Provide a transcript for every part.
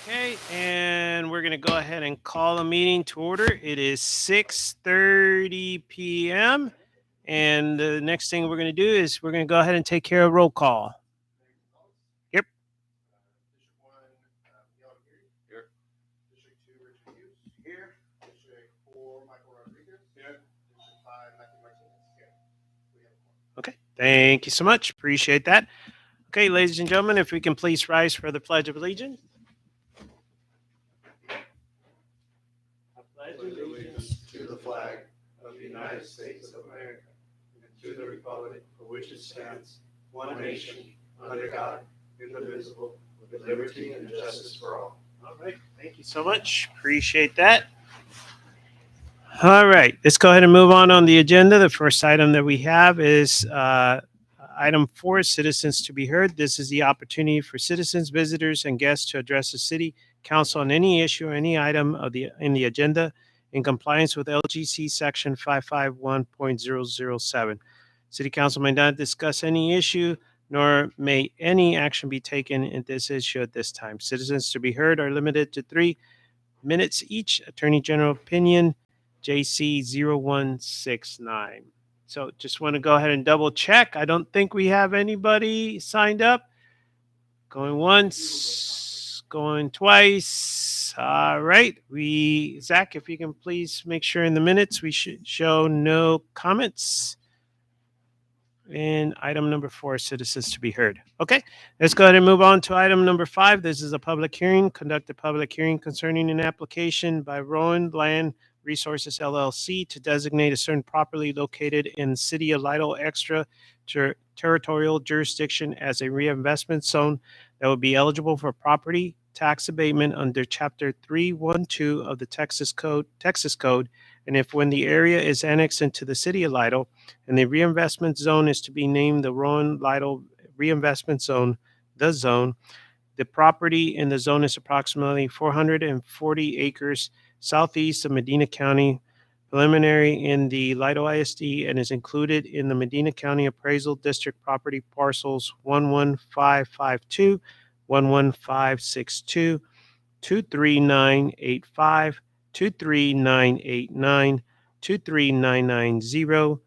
Okay, and we're going to go ahead and call a meeting to order. It is 6:30 p.m. And the next thing we're going to do is we're going to go ahead and take care of roll call. Yep. Here. District 2, Richard Hughes. Here. District 4, Michael Rodriguez. Here. District 5, Matthew Martinez. Here. We have a quorum. Okay, thank you so much. Appreciate that. Okay, ladies and gentlemen, if we can please rise for the Pledge of Allegiance. I pledge Allegiance to the flag of the United States of America and to the republic for which it stands, one nation, under God, indivisible, with liberty and justice for all. All right, thank you so much. Appreciate that. All right, let's go ahead and move on the agenda. The first item that we have is item 4, citizens to be heard. This is the opportunity for citizens, visitors, and guests to address the city council on any issue or any item in the agenda in compliance with LGC section 551.007. City council may not discuss any issue, nor may any action be taken in this issue at this time. Citizens to be heard are limited to 3 minutes each. Attorney General opinion, JC 0169. So just want to go ahead and double check. I don't think we have anybody signed up. Going once, going twice. All right. Zach, if you can please make sure in the minutes we should show no comments. And item number 4, citizens to be heard. Okay, let's go ahead and move on to item number 5. This is a public hearing. Conduct a public hearing concerning an application by Rowan Land Resources LLC to designate a certain property located in the city of Lytle extra territorial jurisdiction as a reinvestment zone that would be eligible for property tax abatement under Chapter 312 of the Texas Code, and if when the area is annexed into the city of Lytle and the reinvestment zone is to be named the Rowan Lytle Reinvestment Zone, the property in the zone is approximately 440 acres southeast of Medina County, preliminary in the Lytle ISD, and is included in the Medina County Appraisal District property parcels 11552, 11562, 23985, 23989, 23990,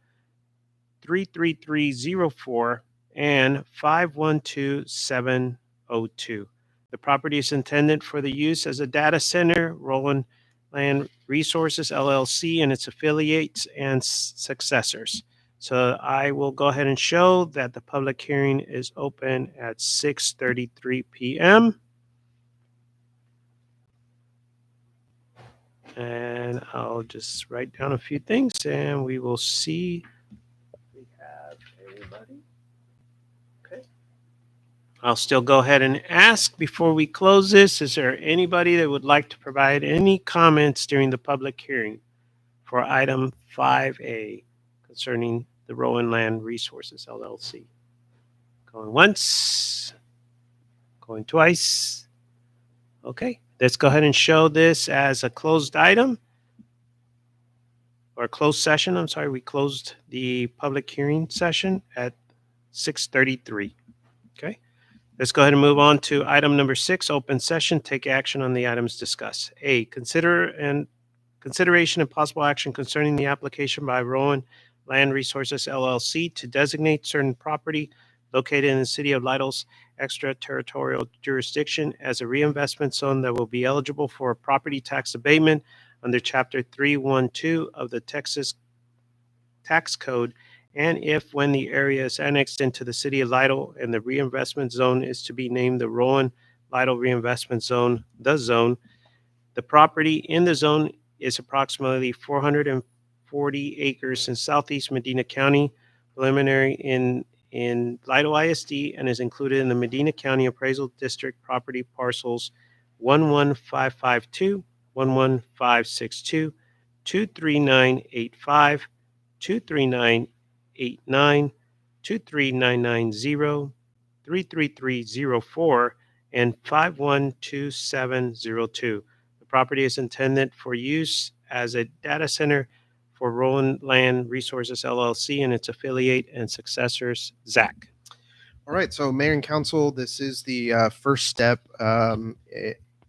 33304, and 512702. The property is intended for the use as a data center. Rowan Land Resources LLC and its affiliates and successors. So I will go ahead and show that the public hearing is open at 6:33 p.m. And I'll just write down a few things and we will see if we have anybody. Okay. I'll still go ahead and ask before we close this, is there anybody that would like to provide any comments during the public hearing for item 5A concerning the Rowan Land Resources LLC? Going once, going twice. Okay, let's go ahead and show this as a closed item or closed session. I'm sorry, we closed the public hearing session at 6:33. Okay, let's go ahead and move on to item number 6, open session. Take action on the items discussed. A, consideration and possible action concerning the application by Rowan Land Resources LLC to designate certain property located in the city of Lytle's extraterritorial jurisdiction as a reinvestment zone that will be eligible for a property tax abatement under Chapter 312 of the Texas Tax Code, and if when the area is annexed into the city of Lytle and the reinvestment zone is to be named the Rowan Lytle Reinvestment Zone, the property in the zone is approximately 440 acres in southeast Medina County, preliminary in Lytle ISD, and is included in the Medina County Appraisal District property parcels 11552, 11562, 23985, 23989, 23990, 33304, and 512702. The property is intended for use as a data center for Rowan Land Resources LLC and its affiliate and successors. Zach. All right, so Mayor and Council, this is the first step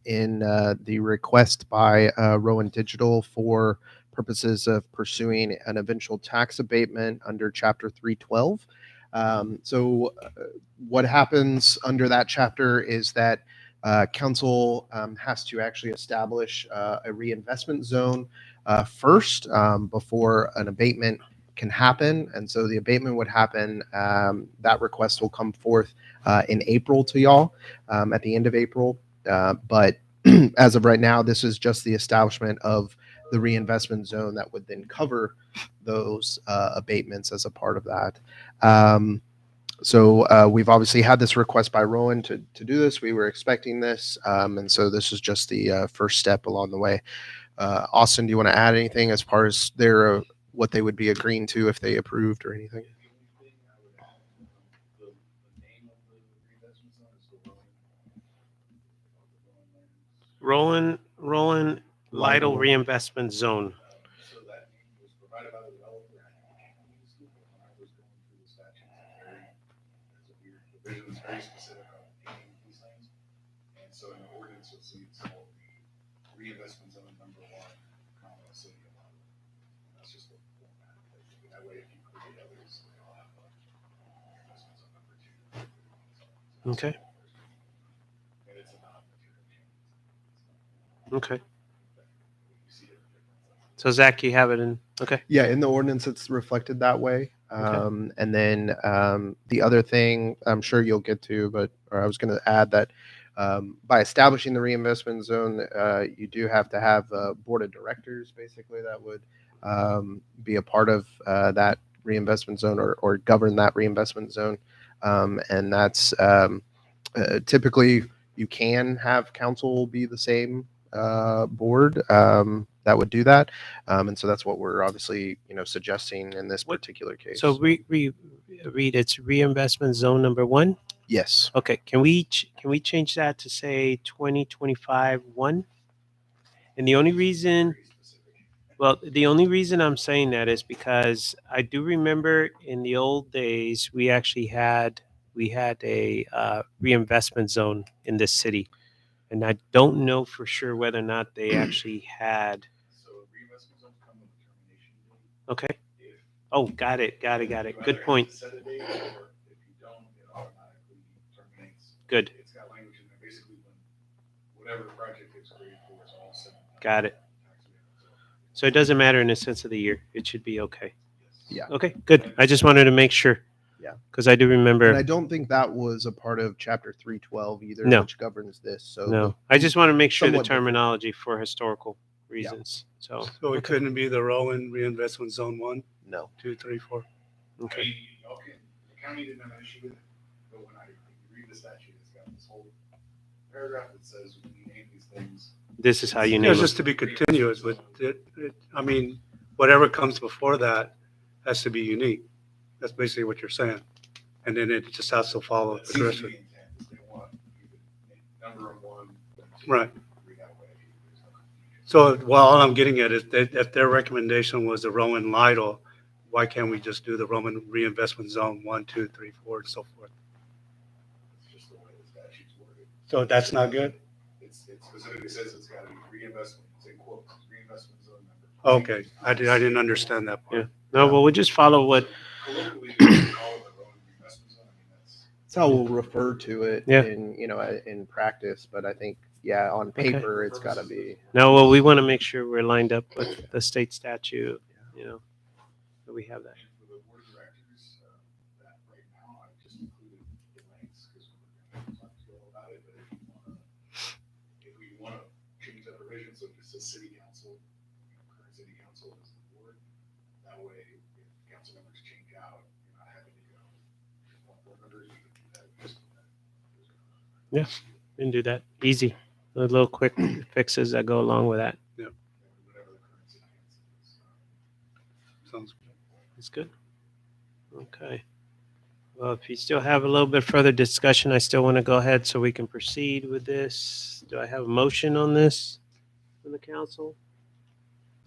in the request by Rowan Digital for purposes of pursuing an eventual tax abatement under Chapter 312. What happens under that chapter is that council has to actually establish a reinvestment zone first before an abatement can happen. And so the abatement would happen, that request will come forth in April to y'all at the end of April. But as of right now, this is just the establishment of the reinvestment zone that would then cover those abatements as a part of that. We've obviously had this request by Rowan to do this. We were expecting this. And so this is just the first step along the way. Austin, do you want to add anything as far as their what they would be agreeing to if they approved or anything? Roland Lytle Reinvestment Zone. So that name was provided by the developer. When I was going through the statutes, there's a weird provision that's very specific on naming these things. And so in the ordinance, you'll see it's called the reinvestment zone number 1, comma, city of Lytle. And that's just what the format is. That way, if you create others, they all have reinvestment zone number 2. Okay. And it's a non-material change. Okay. You see it. So Zach, you have it in. Okay. Yeah, in the ordinance, it's reflected that way. And then the other thing I'm sure you'll get to, or I was going to add that by establishing the reinvestment zone, you do have to have a board of directors, basically, that would be a part of that reinvestment zone or govern that reinvestment zone. And that's typically you can have council be the same board that would do that. And so that's what we're obviously, suggesting in this particular case. So read it's reinvestment zone number 1. Yes. Okay. Can we change that to say 2025-1? And the only reason I'm saying that is because I do remember in the old days we actually had a reinvestment zone in this city, and I don't know for sure whether or not they actually had. So reinvestment zones come with a termination date. Okay. If Oh, got it. you Good either point. have to set a date, or if you don't, it automatically terminates. Good. It's got language in there, basically when whatever project it's created for is all set. Got it. So it doesn't matter in the sense of the year. It should be okay. Yeah. Okay, good. I just wanted to make sure. Yeah. Because I do remember. And I don't think that was a part of Chapter 312 either, No. which governs this. So No, I just want to make sure the Somewhat different. terminology for historical reasons. So So it couldn't be the Rowan Reinvestment Zone 1, no. 2, 3, 4. okay. Okay, the county didn't have an issue with it, but when I read the statute, it's got this whole paragraph that says when you name these things. This is how you Yeah, name it's it. just to be continuous, but whatever comes before that has to be unique. That's basically what you're saying. And then it just has to follow That the seems rest to of be it. intent, is they want you to number 1, 2, Right. 3 that way. There's no confusion. So, well, all I'm getting at is that if their recommendation was the Rowan Lytle, why can't we just do the Roman Reinvestment Zone 1, 2, 3, 4, and so forth? It's just the way the statute's worded. So that's not good? It specifically says it's got to be reinvestment, it's in quotes, reinvestment zone number. Okay, I didn't understand that part. No, but we'll just follow what. Colloquially, we call it the Rowan reinvestment zone. I mean, That's how we'll refer to it Yeah. in practice. But I think, on paper, it's got to be. No, well, we want to make sure we're lined up with the state statute. That we have that. And for the board of directors, that right now, I've just included the links because we're going to talk to you all about it. But if we want to change that provision, so it just says city council, current city council is the board. That way, if council members change out, you're not having to go. One board member, you can do that. Yeah. We can do that easy. The little quick fixes that go along with that. Whatever the current city council is. Sounds good. That's good. Okay. Well, if you still have a little bit further discussion, I still want to go ahead so we can proceed with this. Do I have a motion on this from the council?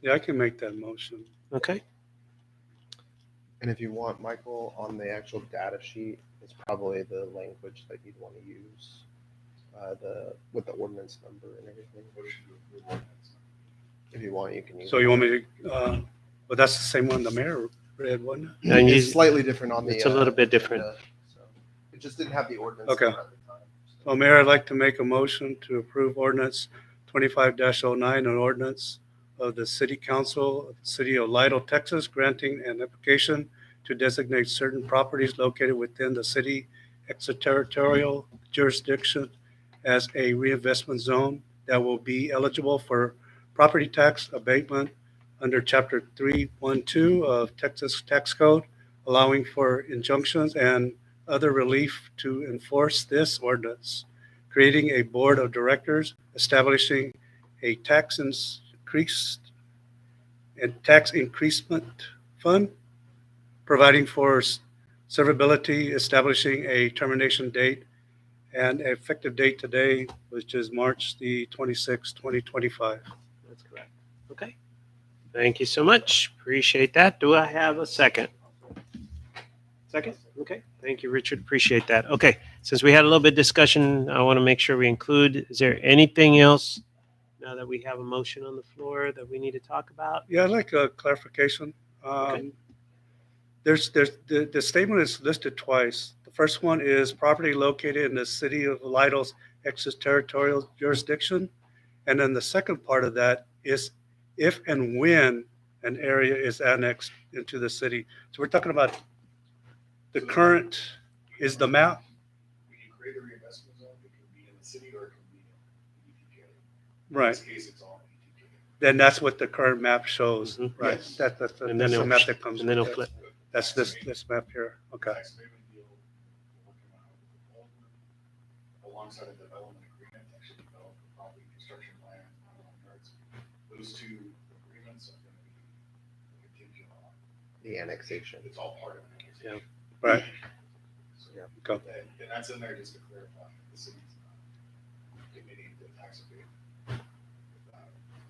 Yeah, I can make that motion. Okay. And if you want, Michael, on the actual data sheet, it's probably the language that you'd want to use. with the ordinance number and everything. If you want, you can use So it. you want me to, but that's the same one the mayor read, wasn't it? And It's you- slightly different on the. it's a little bit different. agenda, so. It just didn't have the ordinance. Okay. number at the time, so. Well, Mayor, I'd like to make a motion to approve ordinance 25-09, an ordinance of the City Council of the City of Lidle, Texas, granting an application to designate certain properties located within the city extraterritorial jurisdiction as a reinvestment zone that will be eligible for property tax abatement under Chapter 312 of Texas Tax Code, allowing for injunctions and other relief to enforce this ordinance, creating a board of directors, establishing a tax increasement fund, providing for servability, establishing a termination date and effective date today, which is March the 26th, 2025. That's correct. Okay. Thank you so much. Appreciate that. Do I have a second? Second? Okay. Thank you, Richard. Appreciate that. Okay. Since we had a little bit of discussion, I want to make sure we include, is there anything else now that we have a motion on the floor that we need to talk about? Yeah, I'd like a clarification. Okay. The statement is listed twice. The first one is property located in the City of Lidle's extraterritorial jurisdiction. And then the second part of that is if and when an area is annexed into the city. So we're talking about the current is the map. When you create a reinvestment zone, it can be in the city or it can be in ETJ. In Right. this case, it's all in ETJ. Then that's what the current map shows. Mhm. Right. Yes. That's And then the it'll- map that comes. And then it'll with it. flip. That's this map here. Okay. Tax abatement deal, we're working on with Alderman, alongside a development agreement, actually develop a property construction plan. Those two agreements are going to be contingent on, The annexation. it's all part of it. Yeah. Right. So, Yeah. Okay. And that's in there just to clarify, the city's not committing the tax abatement.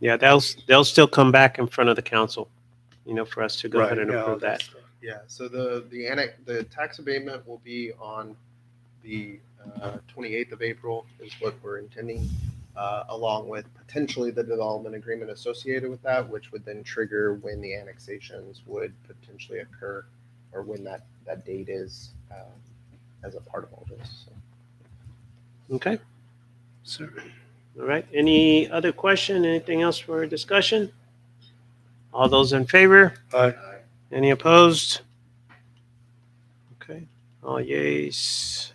Yeah, they'll still come back in front of the council, for us to go Right. ahead and Yeah, all approve that. stuff. Yeah, so the tax abatement will be on the 28th of April is what we're intending, along with potentially the development agreement associated with that, which would then trigger when the annexations would potentially occur or when that date is as a part of all this. So. Okay. Sir. All right. Any other question? Anything else for discussion? All those in favor? Aye. Any opposed? Okay. All yeas.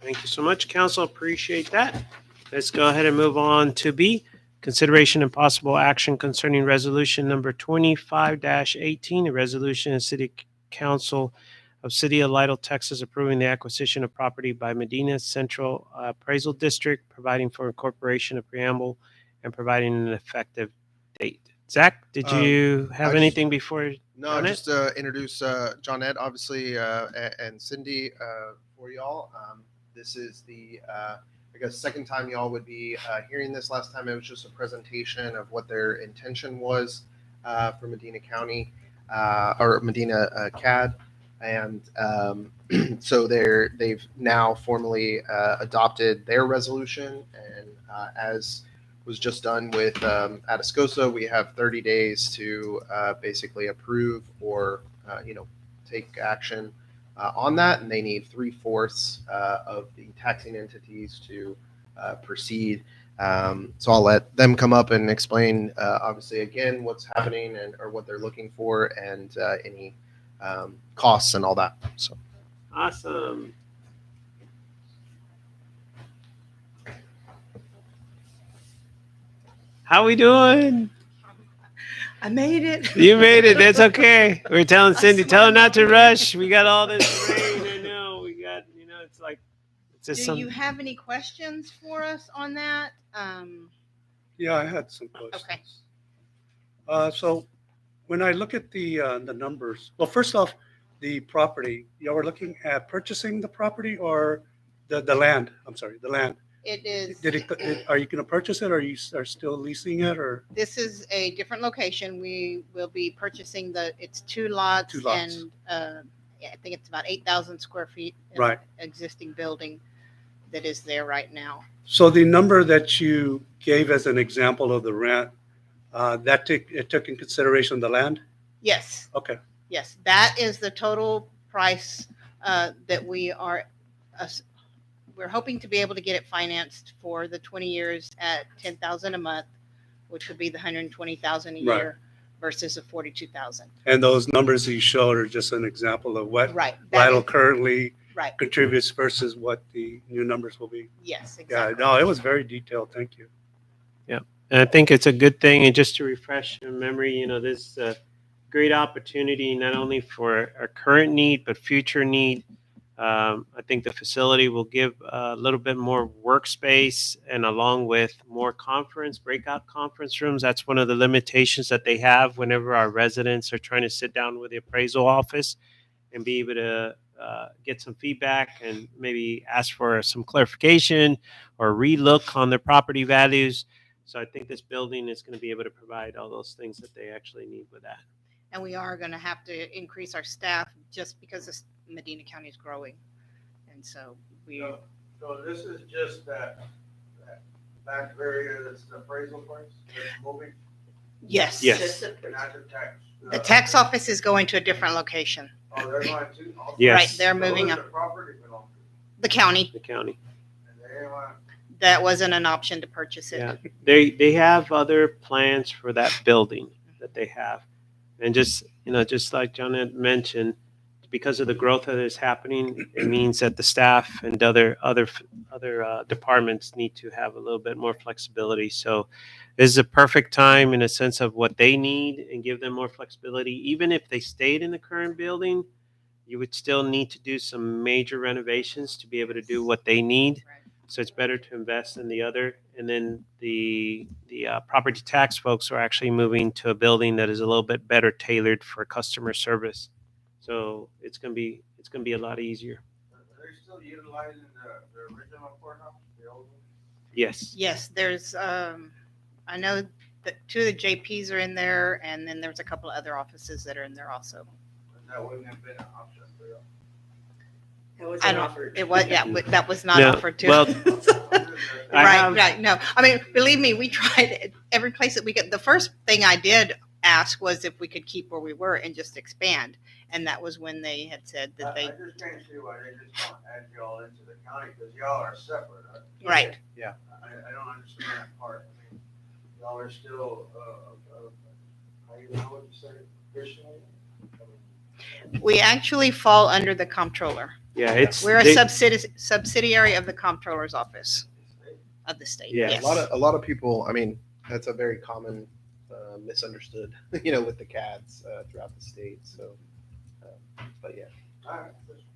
Thank you so much, council. Appreciate that. Let's go ahead and move on to B. Consideration and possible action concerning resolution number 25-18, a resolution of City Council of City of Lidle, Texas, approving the acquisition of property by Medina Central Appraisal District, providing for incorporation of preamble, and providing an effective date. Zach, did you have I just- anything before? No, John Ed? just introduce John Ed, obviously, and Cindy for y'all. This is the, I guess, second time y'all would be hearing this. Last time it was just a presentation of what their intention was for Medina County or Medina CAD. And so they've now formally adopted their resolution. And as was just done with Atascosa, we have 30 days to basically approve or take action on that, and they need 3/4 of the taxing entities to proceed. So I'll let them come up and explain, obviously, again, what's happening or what they're looking for, and any costs and all that. So. Awesome. How we doing? I made it. You made it. That's okay. We're telling I Cindy, tell her swear. not to rush. We got all this rain. I know. We got, it's like, it's just Do some. you have any questions for us on that? Yeah, I had some questions. Okay. So when I look at the numbers, well, first off, the property, y'all were looking at purchasing the property or the land? I'm sorry, the land. It is. Are you going to purchase it or you are still leasing it or? This is a different location. We will be purchasing it's 2 lots. Two lots. And yeah, I think it's about 8,000 square feet. in Right. Existing building. that is there right now. So the number that you gave as an example of the rent, it took in consideration the land? Yes, Okay, yes, that is the total price that we're hoping to be able to get it financed for the 20 years at 10,000 a month, which would be the 120,000 a Right. year versus the 42,000. and those numbers that you showed are just an example of what Right. that Lytle is- currently Right. contributes versus what the new numbers will be. Yes, Yeah, exactly. no, it was very detailed. Thank you. And I think it's a good thing. And just to refresh your memory, this is a great opportunity not only for our current need but future need. I think the facility will give a little bit more workspace, and along with more breakout conference rooms. That's one of the limitations that they have whenever our residents are trying to sit down with the appraisal office and be able to get some feedback and maybe ask for some clarification or relook on their property values. So I think this building is going to be able to provide all those things that they actually need with that. And we are going to have to increase our staff just because Medina County is growing. And so So this is just that back area that's the appraisal place, that's moving, yes. Yes. not the tax. The tax office is going to a different location. Oh, they're going to? also? Yes. Right, they're So moving who's up. the property belong The county, The county. to? And they want, that wasn't an option to purchase it. Yeah. They have other plans for that building that they have. And just like John had mentioned, because of the growth that is happening, it means that the staff and other departments need to have a little bit more flexibility. So this is a perfect time in a sense of what they need and give them more flexibility. Even if they stayed in the current building, you would still need to do some major renovations to be able to do what they need. Right. So it's better to invest in the other. And then the property tax folks are actually moving to a building that is a little bit better tailored for customer service. So it's gonna be a lot easier. are they still utilizing the original courthouse, the old one? Yes. Yes, there's, I know that 2 of the JPs are in there, and then there's a couple of other offices that are in there also. And that wouldn't have been an option for you. I don't, it was, yeah, but that was not No, offered to. well, I Right, have- right. No, I mean, believe me, we tried every place that we could. The first thing I did ask was if we could keep where we were and just expand. And that was when they had said that I they, just can't see why they just don't add y'all into the county, because y'all are separate. right. I don't understand that part. I mean, y'all are still, how you know what you say, Christian? We actually fall under the comptroller. Yeah, it's We're a they- subsidiary of the comptroller's office of the state. Yeah. Yes. A lot of people, I mean, that's a very common misunderstood, with the CADs throughout the state. So, but yeah. All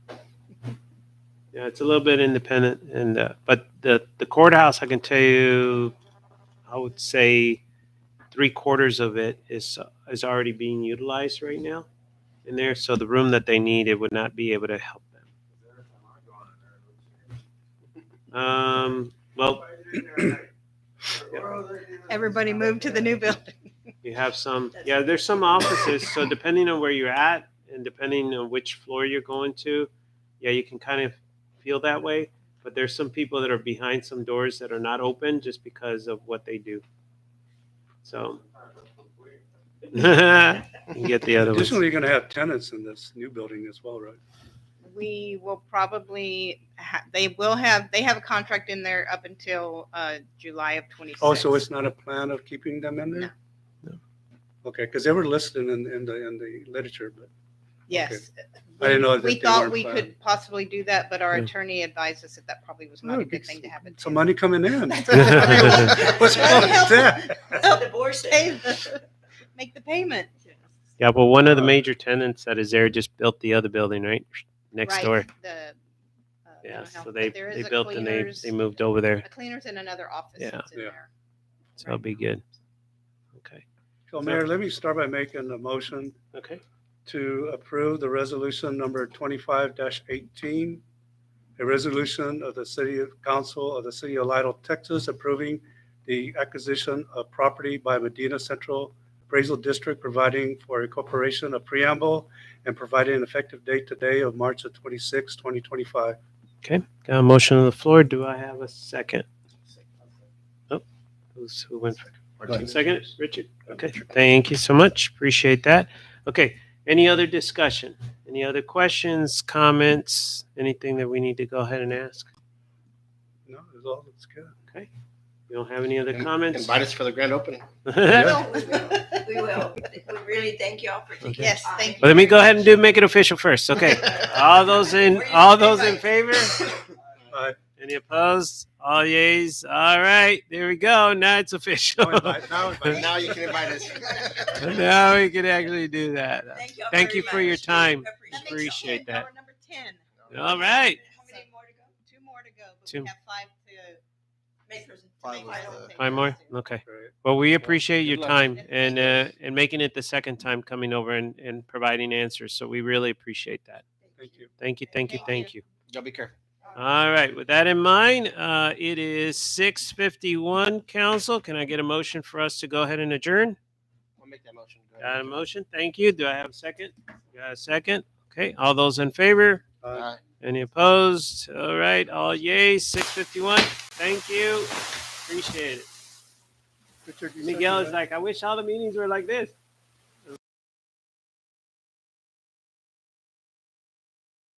right. Yeah, it's a little bit independent, and but the courthouse, I can tell you, I would say 3/4 of it is already being utilized right now in there. So the room that they need, it would not be able to help them. Well, Everybody moved to the new building. you have some, yeah, there's some offices. So depending on where you're at and depending on which floor you're going to, yeah, you can kind of feel that way. But there's some people that are behind some doors that are not open just because of what they do. So you get the other ones. Additionally, you're going to have tenants in this new building as well, right? We will probably, they have a contract in there up until July of 26. Oh, so it's not a plan of keeping them in there? No. Okay, because they were listed in the literature, but Yes. I didn't know that We they thought weren't we planned. could possibly do that, but our Yeah. attorney advised us that probably was not Oh, a good get thing to happen. some money coming in. What's What's wrong with that? Make the payment. Yeah, but one of the major tenants that is there just built the other building right next Right, door. The, Yeah, mental so health, they but there is they a built and cleaners- they moved over there. A cleaners in another office Yeah. that's in Yeah. there. So it'll be good. Okay. So Mayor, let me start by making a motion Okay. to approve the resolution number 25-18, a resolution of the City Council of the City of Lytle, Texas, approving the acquisition of property by Medina Central Appraisal District, providing for incorporation of preamble and providing an effective date today of March the 26th, 2025. Okay, got a motion on the floor. Do I have a second? Oh, who went first? Second, Richard. Okay, thank you so much. Appreciate that. Okay, any other discussion? Any other questions, comments, anything that we need to go ahead and ask? No, it all looks good. You don't have any other comments? Invite us for the grand opening. Well, We will. We really thank you all for taking. Yes, the time. thank you. let me go ahead and make it official first. Okay, all those in favor? Aye. Any opposed? All yeas. All right, there we go. Now it's official. Now you can invite us. Now we can actually do that. Thank you all Thank very you for your much. time. That Appreciate makes Appreciate it that. hour number 10. All right. How many more to go? 2 more to go, but Two. we have 5 to Make present- Five make was present- the- 5 more? Okay. Right. Well, we appreciate your Good luck. time and making it the second time coming over and providing answers. So we really appreciate that. Thank you. Thank you, thank you, thank you. Y'all be careful. All right. With that in mind, it is 6:51. Council, can I get a motion for us to go ahead and adjourn? I'll make that motion. Go Got a ahead. motion? Thank you. Do I have a second? Got a second? Okay. All those in favor? Aye. Any opposed? All right. All yeas. 6:51. Thank you. Appreciate it. Richard, you said Miguel you is like, I wish all the meetings were like this.